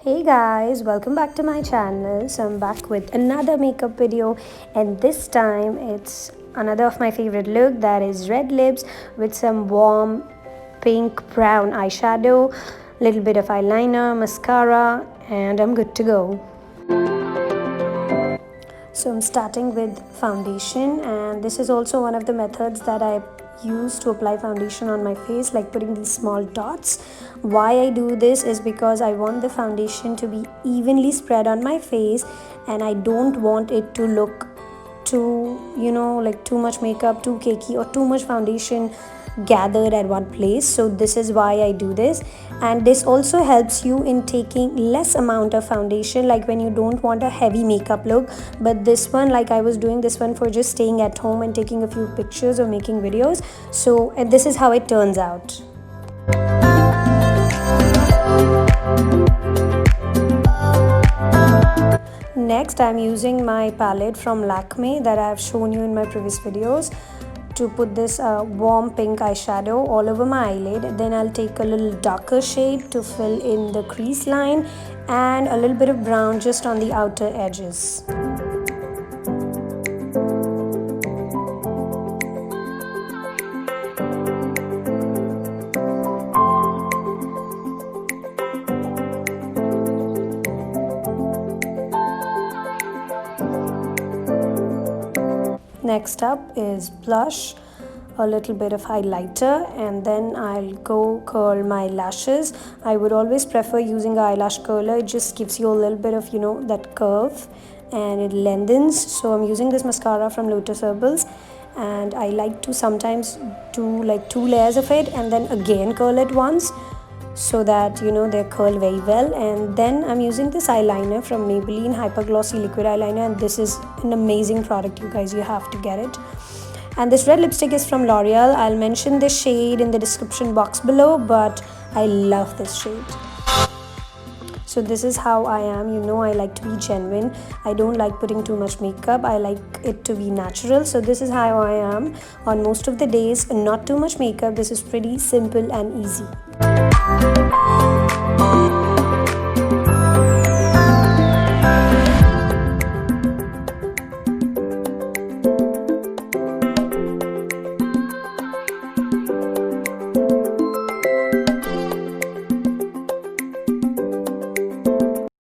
Hey guys, welcome back to my channel. So I'm back with another makeup video, and this time it's another of my favorite look, that is red lips with some warm pink brown eyeshadow, little bit of eyeliner, mascara, and I'm good to go. So I'm starting with foundation, and this is also one of the methods that I use to apply foundation on my face, like putting these small dots. Why I do this is because I want the foundation to be evenly spread on my face, and I don't want it to look too, like too much makeup, too cakey, or too much foundation gathered at one place. So this is why I do this, and this also helps you in taking less amount of foundation, like when you don't want a heavy makeup look. But this one, like I was doing this one for just staying at home and taking a few pictures or making videos, so this is how it turns out. Next, I'm using my palette from Lakme that I have shown you in my previous videos to put this warm pink eyeshadow all over my eyelid. Then I'll take a little darker shade to fill in the crease line, and a little bit of brown just on the outer edges. Next up is blush, a little bit of highlighter, and then I'll go curl my lashes. I would always prefer using an eyelash curler. It just gives you a little bit of, that curve, and it lengthens. So I'm using this mascara from Lotus Herbals, and I like to sometimes do like 2 layers of it and then again curl it once, so that they curl very well. And then I'm using this eyeliner from Maybelline, hyper glossy liquid eyeliner, and this is an amazing product, you guys. You have to get it. And this red lipstick is from L'Oreal. I'll mention the shade in the description box below, but I love this shade. So this is how I am. I like to be genuine. I don't like putting too much makeup. I like it to be natural. So this is how I am on most of the days. Not too much makeup. This is pretty simple and easy.